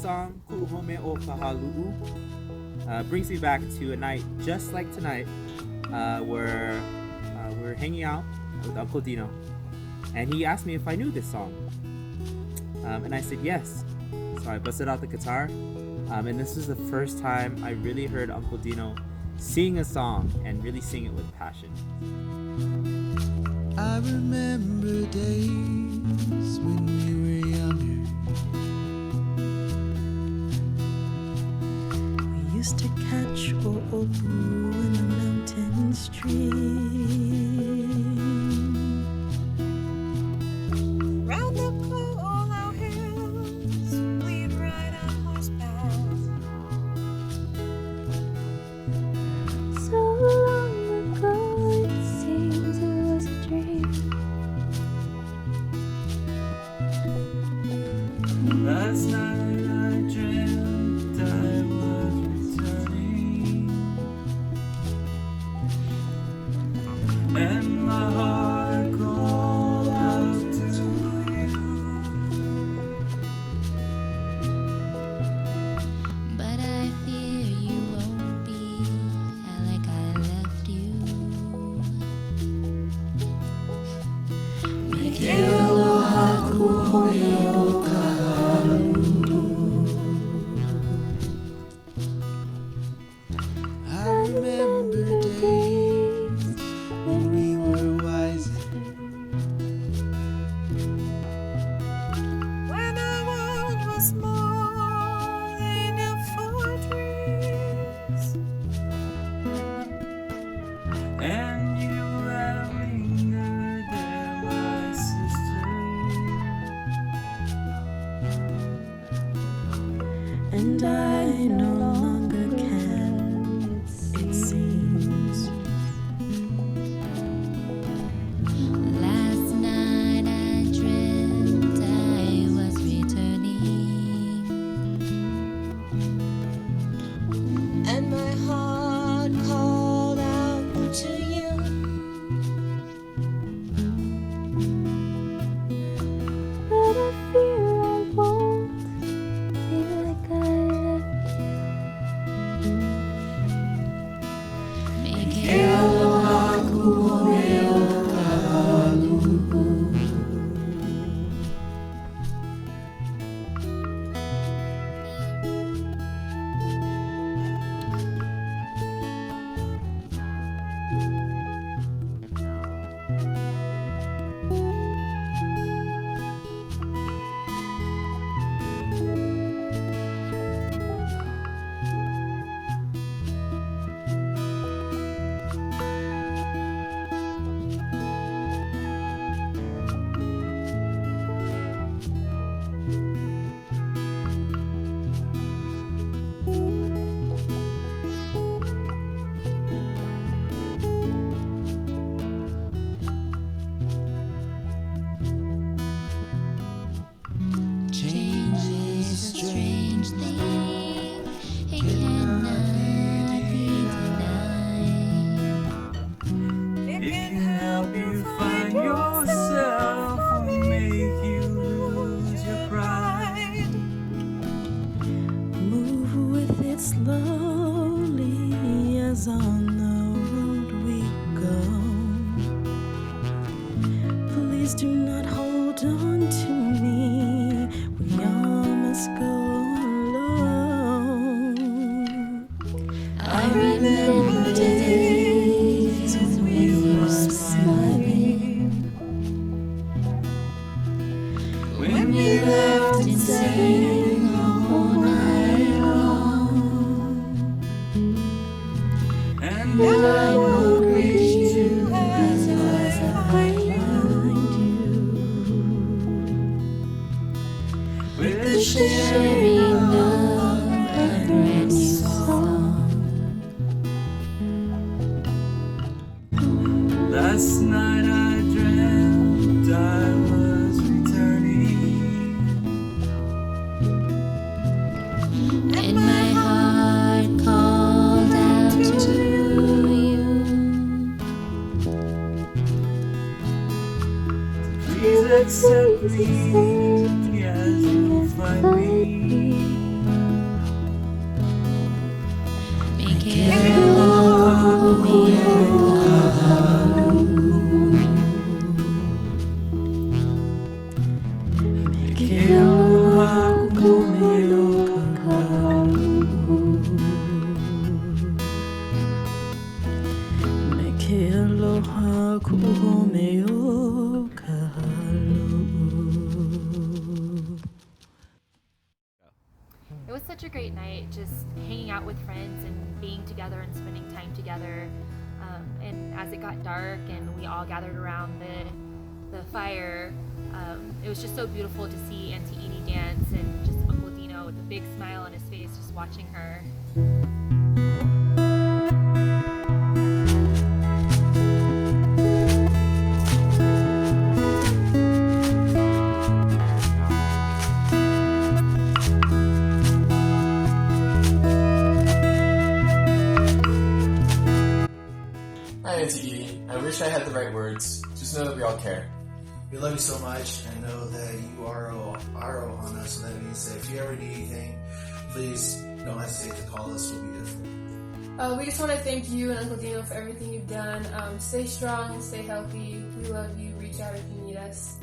song, Home O Kahalu'u, brings me back to a night just like tonight, where we're hanging out with Uncle Dino, and he asked me if I knew this song, and I said yes. So I busted out the guitar, and this was the first time I really heard Uncle Dino sing a song and really sing it with passion. I remember days when we were younger. We used to catch O'Opu in the mountain stream. Round the Kalama hills, we'd ride on horseback. So long ago, it seems it was a dream. Last night I dreamt I was returning, and my heart called out to you. But I fear you won't be like I left you. Home O Kahalu'u. I remember days when we were wiser, When our world was small enough for dreams. and you have lingered there, my sister. And I no longer can, it seems. Last night I dreamt I was returning, And my heart called out to you. But I fear I won't be like I left you. make it change is a strange thing. It cannot be denied. It It can can help you find yourself, will make you lose your pride. Move with it slowly as on the road we go. Please do not hold on to me. We all must go alone. I remember days when we were smiling, when we laughed and sang the whole night long. And I will greet you as I find you, with the sharing of a great song. Last night I dreamt I was returning, And my heart called out to you. please accept me as you find me. It was such a great night, just hanging out with friends and being together and spending time together. And as it got dark and we all gathered around the fire, it was just so beautiful to see Aunty Edie dance and just Uncle Dino with a big smile on his face just watching her. Hi, Aunty Edie. I wish I had the right words. Just know that we all care. We love you so much and know that you are on us. So that means that if you ever need anything, please don't hesitate to call us. We'll be here for you. We just want to thank you and Uncle Dino for everything you've done. Stay strong and stay healthy. We love you. Reach out if you need us.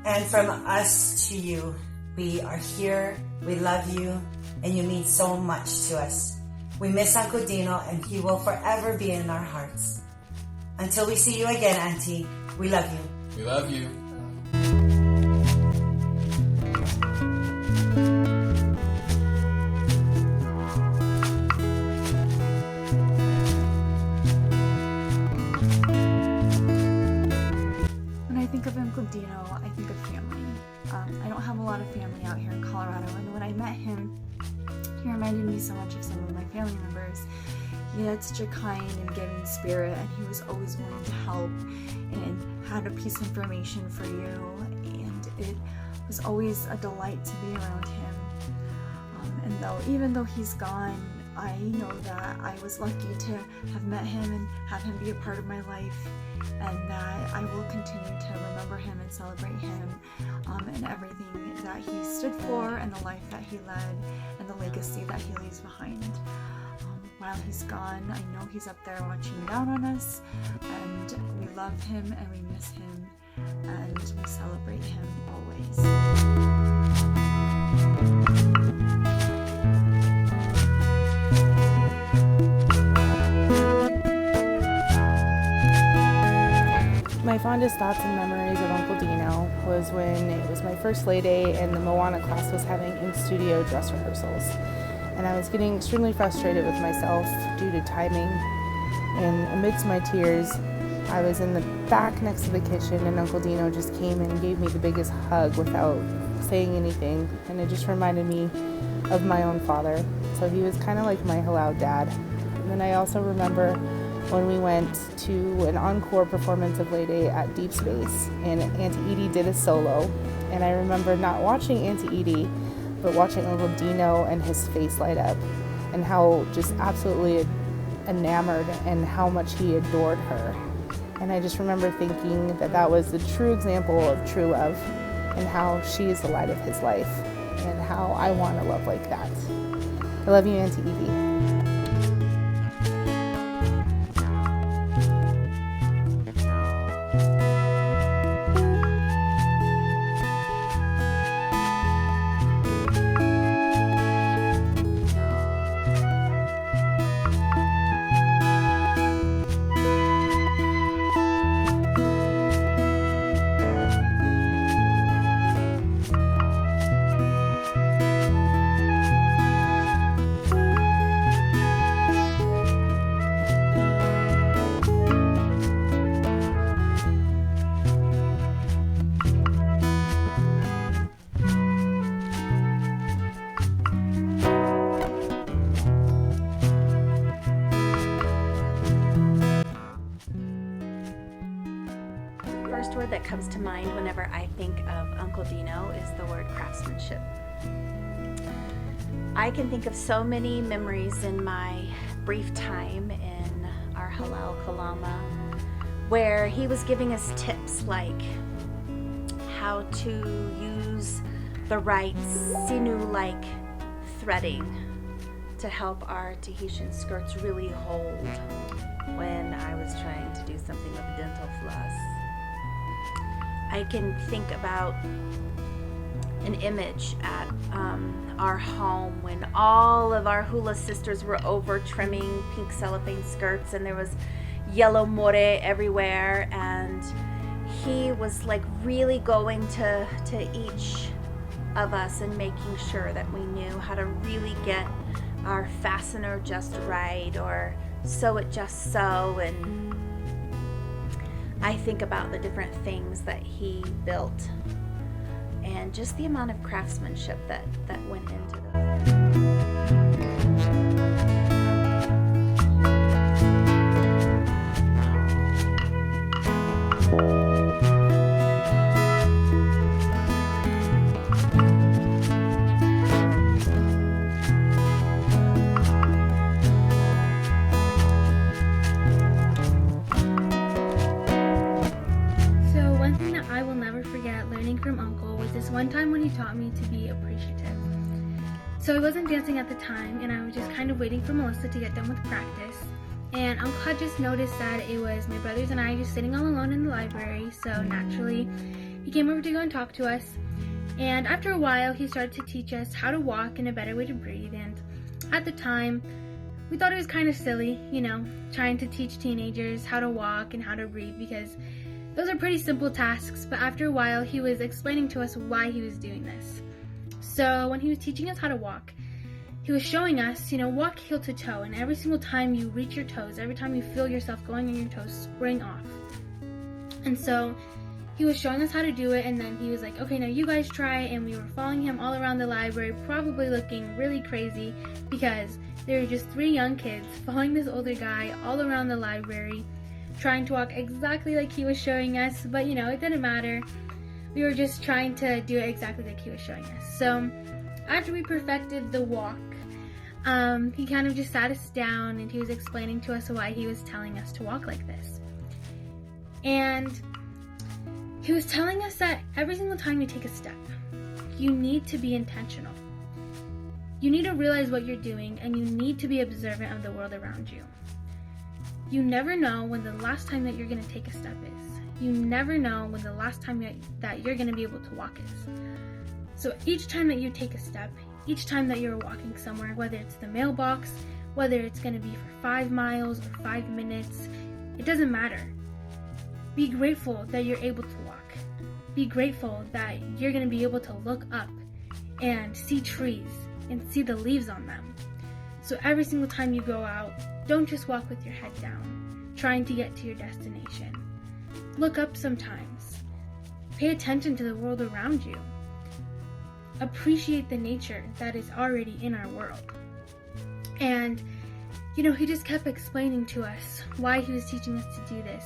And from us to you, we are here, we love you, and you mean so much to us. We miss Uncle Dino, and he will forever be in our hearts. Until we see you again, Auntie, we love you. We love you. When I think of Uncle Dino, I think of family. I don't have a lot of family out here in Colorado, and when I met him, he reminded me so much of some of my family members. He had such a kind and giving spirit, and he was always willing to help and had a piece of information for you, and it was always a delight to be around him. And even though he's gone, I know that I was lucky to have met him and have him be a part of my life, and that I will continue to remember him and celebrate him and everything that he stood for and the life that he led and the legacy that he leaves behind. While he's gone, I know he's up there watching down on us, and we love him and we miss him and we celebrate him always. My fondest thoughts and memories of Uncle Dino was when it was my first sleigh day and the Moana class was having in-studio dress rehearsals. And I was getting extremely frustrated with myself due to timing. And amidst my tears, I was in the back next to the kitchen, and Uncle Dino just came and gave me the biggest hug without saying anything. And it just reminded me of my own father. So he was kind of like my Halau dad. And then I also remember when we went to an encore performance of Lay Day at Deep Space, and Aunty Edie did a solo. And I remember not watching Aunty Edie, but watching Uncle Dino and his face light up, and how just absolutely enamored and how much he adored her. And I just remember thinking that that was the true example of true love, and how she is the light of his life, and how I want a love like that. I love you, Aunty Edie. First word that comes to mind whenever I think of Uncle Dino is the word craftsmanship. I can think of so many memories in my brief time in our Halau, Kalama, where he was giving us tips like how to use the right sinew-like threading to help our Tahitian skirts really hold when I was trying to do something with a dental floss. I can think about an image at our home when all of our hula sisters were over trimming pink cellophane skirts, and there was yellow more everywhere, and he was like really going to each of us and making sure that we knew how to really get our fastener just right or sew it just so. And I think about the different things that he built and just the amount of craftsmanship that went into those. One time when he taught me to be appreciative. So I wasn't dancing at the time, and I was just kind of waiting for Melissa to get done with practice. And Uncle had just noticed that it was my brothers and I just sitting all alone in the library, so naturally he came over to go and talk to us. And after a while, he started to teach us how to walk and a better way to breathe. And at the time, we thought it was kind of silly, trying to teach teenagers how to walk and how to breathe, because those are pretty simple tasks. But after a while, he was explaining to us why he was doing this. So when he was teaching us how to walk, he was showing us, walk heel to toe, and every single time you reach your toes, every time you feel yourself going on your toes, spring off. And so he was showing us how to do it, and then he was like, okay, now you guys try. And we were following him all around the library, probably looking really crazy, because there were just 3 young kids following this older guy all around the library, trying to walk exactly like he was showing us. But it didn't matter. We were just trying to do it exactly like he was showing us. So after we perfected the walk, he kind of just sat us down, and he was explaining to us why he was telling us to walk like this. And he was telling us that every single time you take a step, you need to be intentional. You need to realize what you're doing, and you need to be observant of the world around you. You never know when the last time that you're going to take a step is. You never know when the last time that you're going to be able to walk is. So each time that you take a step, each time that you're walking somewhere, whether it's the mailbox, whether it's going to be for 5 miles or 5 minutes, it doesn't matter. Be grateful that you're able to walk. Be grateful that you're going to be able to look up and see trees and see the leaves on them. So every single time you go out, don't just walk with your head down, trying to get to your destination. Look up sometimes. Pay attention to the world around you. Appreciate the nature that is already in our world. And, he just kept explaining to us why he was teaching us to do this.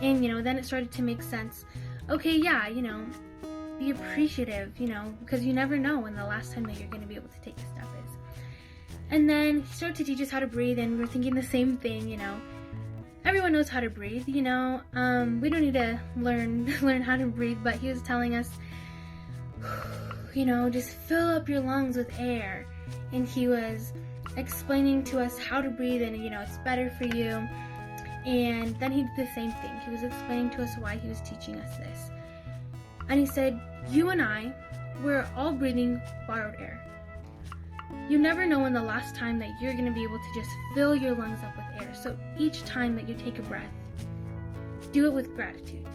And, then it started to make sense. Okay, yeah, be appreciative, because you never know when the last time that you're going to be able to take a step is. And then he started to teach us how to breathe, and we're thinking the same thing, Everyone knows how to breathe, we don't need to learn how to breathe, but he was telling us, just fill up your lungs with air. And he was explaining to us how to breathe, and, it's better for you. And then he did the same thing. He was explaining to us why he was teaching us this. And he said, you and I, we're all breathing borrowed air. You never know when the last time that you're going to be able to just fill your lungs up with air. So each time that you take a breath, do it with gratitude.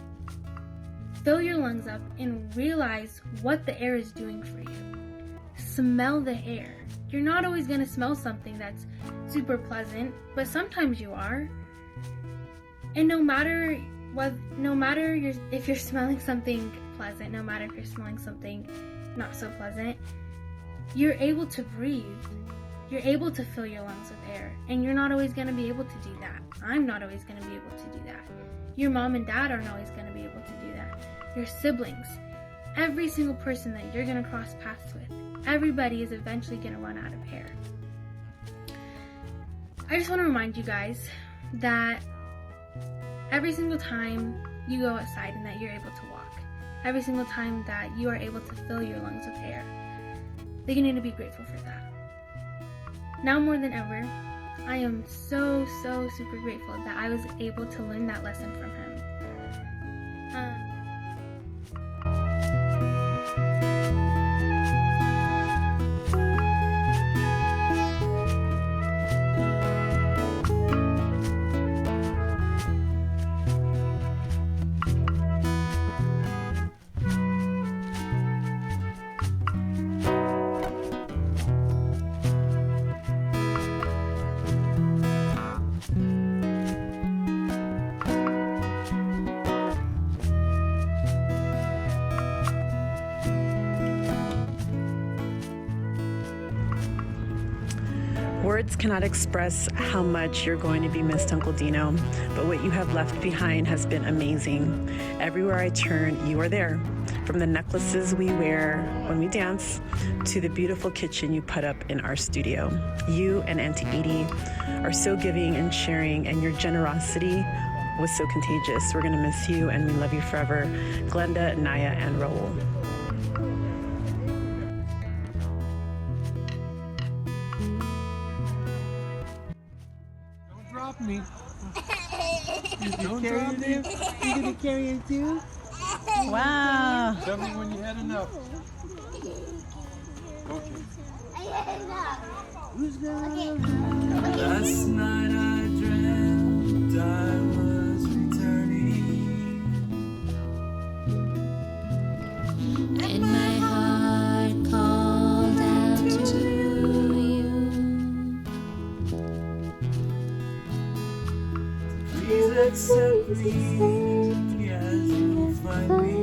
Fill your lungs up and realize what the air is doing for you. Smell the air. You're not always going to smell something that's super pleasant, but sometimes you are. And no matter if you're smelling something pleasant, no matter if you're smelling something not so pleasant, you're able to breathe. You're able to fill your lungs with air. And you're not always going to be able to do that. I'm not always going to be able to do that. Your mom and dad aren't always going to be able to do that. Your siblings, every single person that you're going to cross paths with, everybody is eventually going to run out of air. I just want to remind you guys that every single time you go outside and that you're able to walk, every single time that you are able to fill your lungs with air, that you need to be grateful for that. Now more than ever, I am so super grateful that I was able to learn that lesson from him. Words cannot express how much you're going to be missed, Uncle Dino, but what you have left behind has been amazing. Everywhere I turn, you are there. From the necklaces we wear when we dance to the beautiful kitchen you put up in our studio. You and Aunty Edie are so giving and sharing, and your generosity was so contagious. We're going to miss you, and we love you forever. Glenda, Naya, and Raul. Drop me. Don't drop me. You gonna carry it too? Wow. Tell me when you had enough. Okay. Who's gonna Last night I dreamt I was returning, and my heart called out to you. Please accept me as you find me.